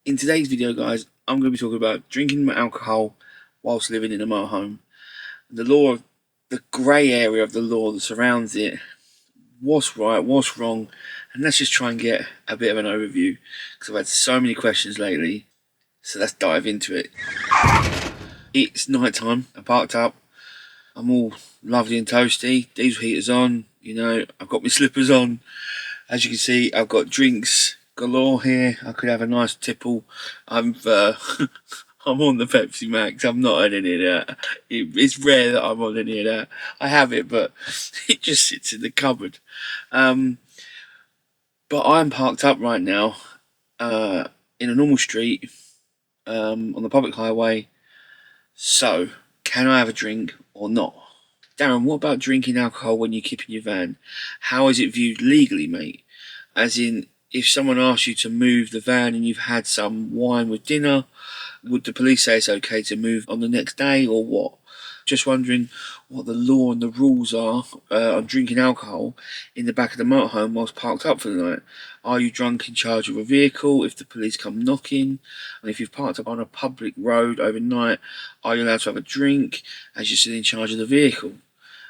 In today's video, guys, I'm going to be talking about drinking alcohol whilst living in a motorhome. The law, the grey area of the law that surrounds it, what's right, what's wrong, and let's just try and get a bit of an overview because I've had so many questions lately. So let's dive into it. It's night time. I parked up. I'm all lovely and toasty. Diesel heater's on. I've got my slippers on. As you can see, I've got drinks galore here. I could have a nice tipple. I'm I'm on the Pepsi Max. I'm not on any of that. It's rare that I'm on any of that. I have it, but it just sits in the cupboard. But I'm parked up right now in a normal street on the public highway. So, can I have a drink or not? Darren, what about drinking alcohol when you keep in your van? How is it viewed legally, mate? As in, if someone asks you to move the van and you've had some wine with dinner, would the police say it's okay to move on the next day or what? Just wondering what the law and the rules are on drinking alcohol in the back of the motorhome whilst parked up for the night. Are you drunk in charge of a vehicle if the police come knocking? And if you've parked up on a public road overnight, are you allowed to have a drink as you're still in charge of the vehicle?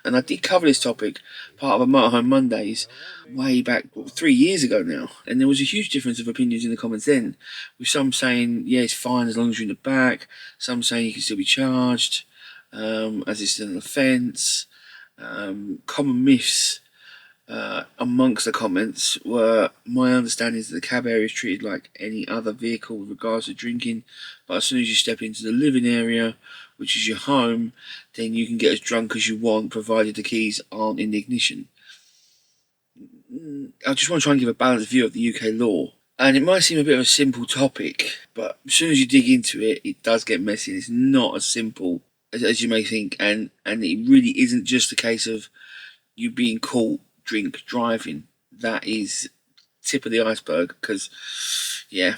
And I did cover this topic, part of a Motorhome Mondays, way back 3 years ago now. And there was a huge difference of opinions in the comments then, with some saying, yeah, it's fine as long as you're in the back, some saying you can still be charged, as it's still an offence. Common myths amongst the comments were, my understanding is that the cab area is treated like any other vehicle with regards to drinking, but as soon as you step into the living area, which is your home, then you can get as drunk as you want, provided the keys aren't in the ignition. I just want to try and give a balanced view of the UK law. And it might seem a bit of a simple topic, but as soon as you dig into it, it does get messy. It's not as simple as you may think, and it really isn't just a case of you being caught drink driving. That is tip of the iceberg, because yeah,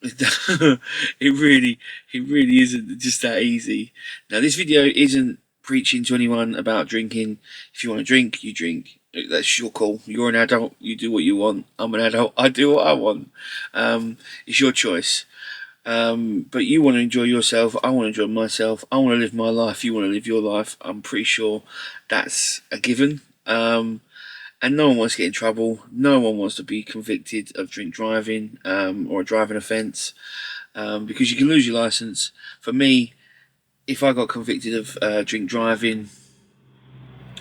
it really isn't just that easy. Now, this video isn't preaching to anyone about drinking. If you want to drink, you drink. That's your call. You're an adult. You do what you want. I'm an adult. I do what I want. It's your choice. But you want to enjoy yourself. I want to enjoy myself. I want to live my life. You want to live your life. I'm pretty sure that's a given. And no one wants to get in trouble. No one wants to be convicted of drink driving or a driving offence, because you can lose your licence. For me, if I got convicted of drink driving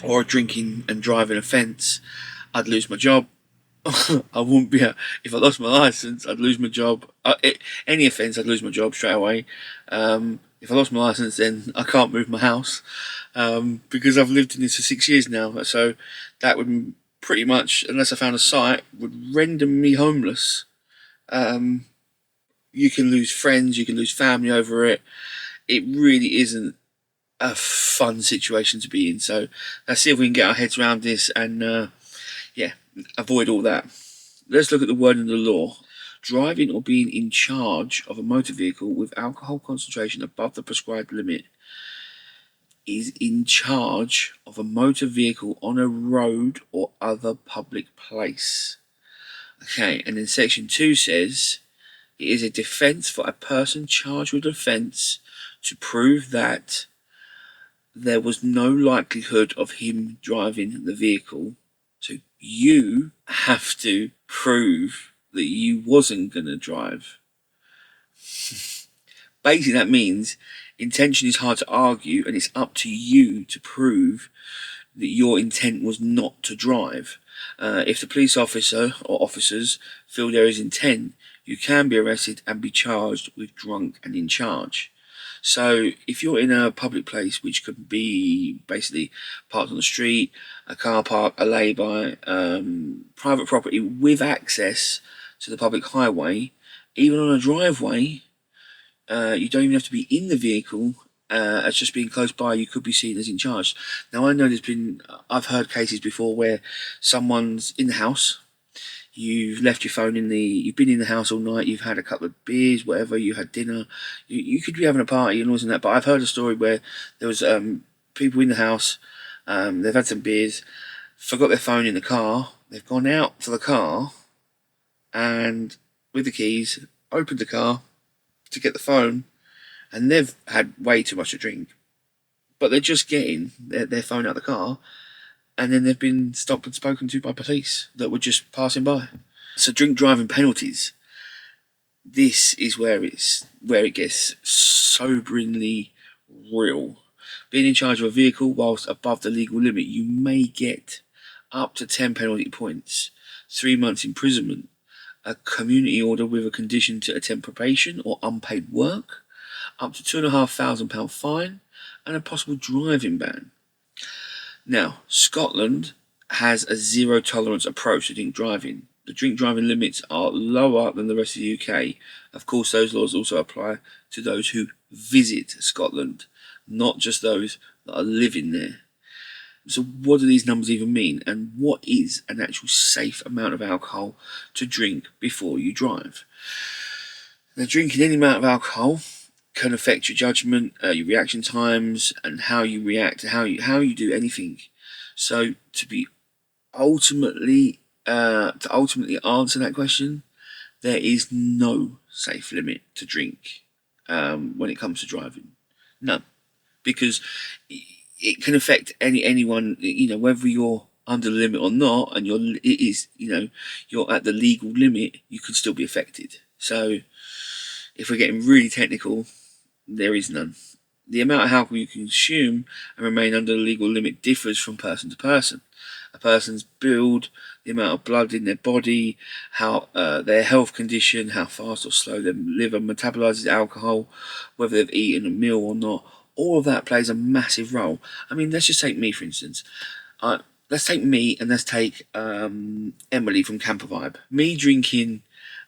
or a drinking and driving offence, I'd lose my job. I wouldn't be. If I lost my licence, I'd lose my job. Any offence, I'd lose my job straight away. If I lost my licence, then I can't move my house because I've lived in this for 6 years now. So that would pretty much, unless I found a site, would render me homeless. You can lose friends, you can lose family over it. It really isn't a fun situation to be in. So let's see if we can get our heads around this and avoid all that. Let's look at the word in the law. Driving or being in charge of a motor vehicle with alcohol concentration above the prescribed limit is in charge of a motor vehicle on a road or other public place. Okay, and then section 2 says it is a defence for a person charged with offence to prove that there was no likelihood of him driving the vehicle. So you have to prove that you wasn't going to drive. Basically, that means intention is hard to argue, and it's up to you to prove that your intent was not to drive. If the police officer or officers feel there is intent, you can be arrested and be charged with drunk and in charge. So if you're in a public place, which could be basically parked on the street, a car park, a lay-by, private property with access to the public highway, even on a driveway, you don't even have to be in the vehicle. As just being close by, you could be seen as in charge. Now, I know I've heard cases before where someone's in the house, you've left your phone you've been in the house all night, you've had a couple of beers, whatever, you had dinner, you could be having a party and all that, but I've heard a story where there was people in the house, they've had some beers, forgot their phone in the car, they've gone out to the car, and with the keys, opened the car to get the phone, and they've had way too much to drink, but they're just getting their phone out of the car, and then they've been stopped and spoken to by police that were just passing by. So drink driving penalties. This is where it gets soberingly real. Being in charge of a vehicle whilst above the legal limit, you may get up to 10 penalty points, 3 months imprisonment, a community order with a condition to attend probation or unpaid work, up to £2,500 fine, and a possible driving ban. Now, Scotland has a zero tolerance approach to drink driving. The drink driving limits are lower than the rest of the UK. Of course, those laws also apply to those who visit Scotland, not just those that are living there. So what do these numbers even mean, and what is an actual safe amount of alcohol to drink before you drive? Now, drinking any amount of alcohol can affect your judgment, your reaction times, and how you react, how you do anything. So to ultimately answer that question, there is no safe limit to drink when it comes to driving. None, because it can affect anyone. Whether you're under the limit or not, and you're at the legal limit, you can still be affected. So if we're getting really technical, there is none. The amount of alcohol you consume and remain under the legal limit differs from person to person. A person's build, the amount of blood in their body, how their health condition, how fast or slow their liver metabolizes alcohol, whether they've eaten a meal or not, all of that plays a massive role. I mean, let's just take me, for instance. Let's take me and let's take Emily from Camper Vibe. Me drinking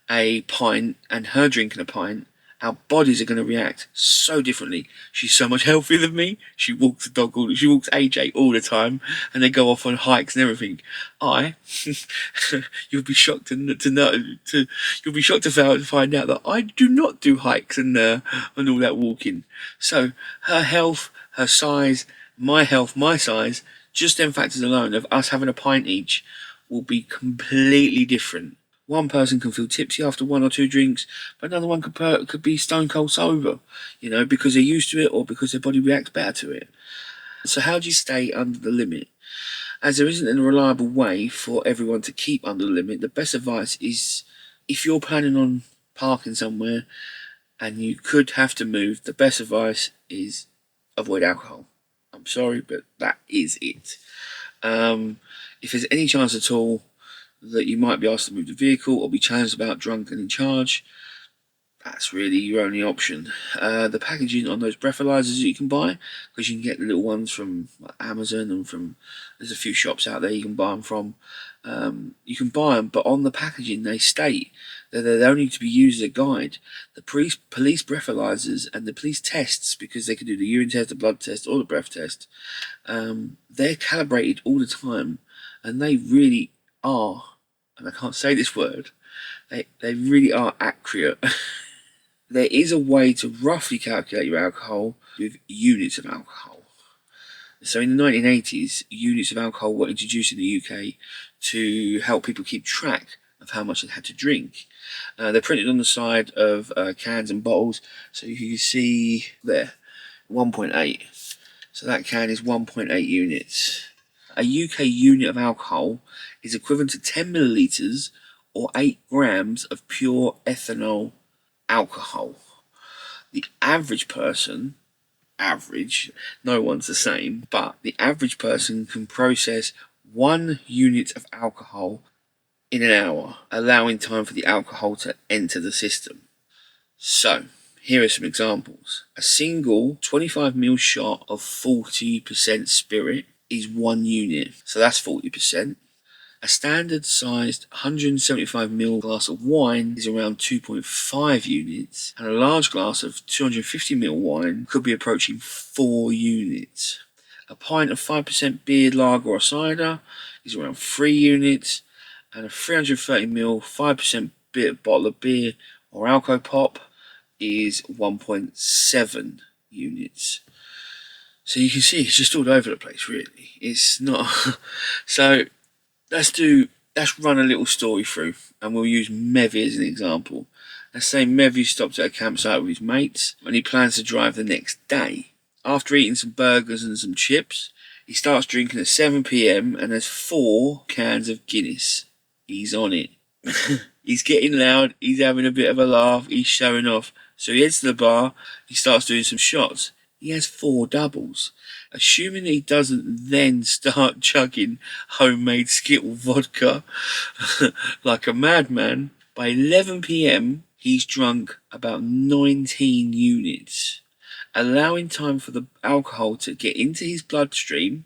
a pint and her drinking a pint, our bodies are going to react so differently. She's so much healthier than me. She walks she walks AJ all the time, and they go off on hikes and everything. You'll be shocked to find out that I do not do hikes and all that walking. So her health, her size, my health, my size, just them factors alone of us having a pint each will be completely different. One person can feel tipsy after 1 or 2 drinks, but another one could be stone cold sober, because they're used to it or because their body reacts better to it. So how do you stay under the limit? As there isn't a reliable way for everyone to keep under the limit, the best advice is, if you're planning on parking somewhere and you could have to move, the best advice is avoid alcohol. I'm sorry, but that is it. If there's any chance at all that you might be asked to move the vehicle or be challenged about drunk and in charge, that's really your only option. The packaging on those breathalyzers that you can buy, because you can get the little ones from Amazon and there's a few shops out there you can buy them from. You can buy them, but on the packaging they state that they're only to be used as a guide. The police breathalyzers and the police tests, because they can do the urine test, the blood test, or the breath test, they're calibrated all the time, and they really are, and I can't say this word, they really are accurate. There is a way to roughly calculate your alcohol with units of alcohol. So in the 1980s, units of alcohol were introduced in the UK to help people keep track of how much they had to drink. They're printed on the side of cans and bottles, so you can see there, 1.8. So that can is 1.8 units. A UK unit of alcohol is equivalent to 10 millilitres or 8 grams of pure ethanol alcohol. The average person, no one's the same, but the average person can process 1 unit of alcohol in an hour, allowing time for the alcohol to enter the system. So, here are some examples. A single 25ml shot of 40% spirit is 1 unit, so that's 40%. A standard sized 175ml glass of wine is around 2.5 units, and a large glass of 250ml wine could be approaching 4 units. A pint of 5% beer, lager or cider is around 3 units, and a 330ml 5% bottle of beer or alcohol pop is 1.7 units. So you can see it's just all over the place, really. It's not so. Let's run a little story through, and we'll use Mevi as an example. Let's say Mevi stopped at a campsite with his mates and he plans to drive the next day. After eating some burgers and some chips, he starts drinking at 7 p.m. and has 4 cans of Guinness. He's on it. He's getting loud, he's having a bit of a laugh, he's showing off. So he heads to the bar, he starts doing some shots. He has 4 doubles. Assuming he doesn't then start chugging homemade Skittle vodka like a madman, by 11 p.m. he's drunk about 19 units. Allowing time for the alcohol to get into his bloodstream,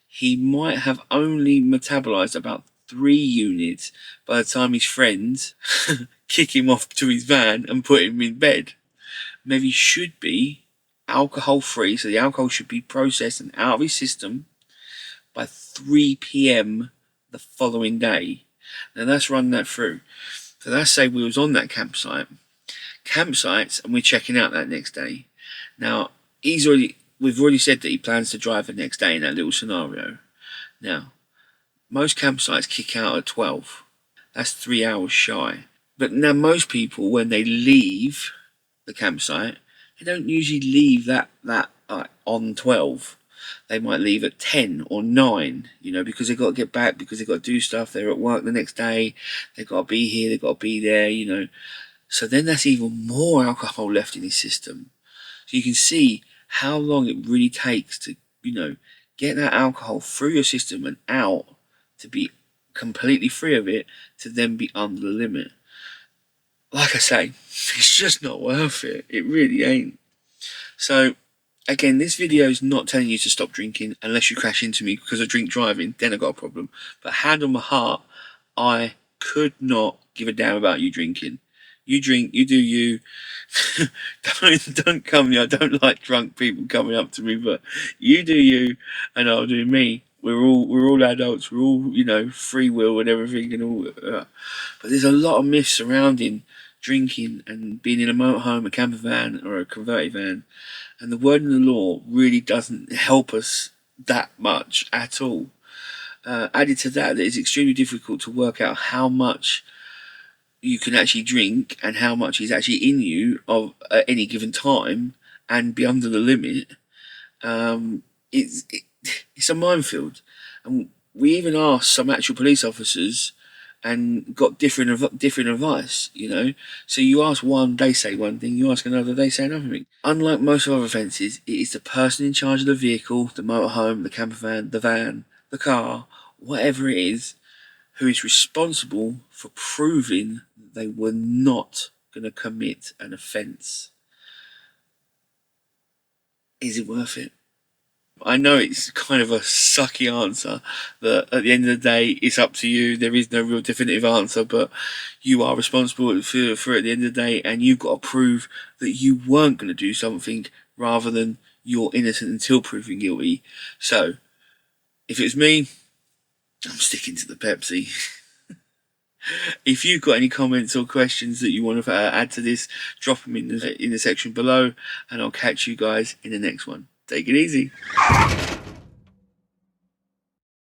he might have only metabolized about 3 units by the time his friends kick him off to his van and put him in bed. Maybe should be alcohol free, so the alcohol should be processed and out of his system by 3 p.m. the following day. Now let's run that through. So let's say we was on that campsites, and we're checking out that next day. Now we've already said that he plans to drive the next day in that little scenario. Now, most campsites kick out at 12. That's 3 hours shy. But now most people, when they leave the campsite, they don't usually leave that on 12. They might leave at 10 or 9, because they've got to get back, because they've got to do stuff. They're at work the next day. They've got to be here. They've got to be there, So then that's even more alcohol left in his system. So you can see how long it really takes to, get that alcohol through your system and out, to be completely free of it, to then be under the limit. Like I say, it's just not worth it. It really ain't. So, again, this video is not telling you to stop drinking unless you crash into me because of drink driving. Then I've got a problem. But hand on my heart, I could not give a damn about you drinking. You drink, you do you. Don't come here. I don't like drunk people coming up to me, but you do you, and I'll do me. We're all adults. We're all free will and everything and all. But there's a lot of myths surrounding drinking and being in a motorhome, a camper van, or a converted van, and the word in the law really doesn't help us that much at all. Added to that, it's extremely difficult to work out how much you can actually drink and how much is actually in you at any given time and be under the limit. It's a minefield, and we even asked some actual police officers and got different advice. So you ask one, they say one thing. You ask another, they say another thing. Unlike most of other offences, it is the person in charge of the vehicle, the motorhome, the campervan, the van, the car, whatever it is, who is responsible for proving that they were not going to commit an offence. Is it worth it? I know it's kind of a sucky answer, that at the end of the day, it's up to you. There is no real definitive answer, but you are responsible for it at the end of the day, and you've got to prove that you weren't going to do something rather than you're innocent until proven guilty. So, if it's me, I'm sticking to the Pepsi. If you've got any comments or questions that you want to add to this, drop them in the section below, and I'll catch you guys in the next one. Take it easy.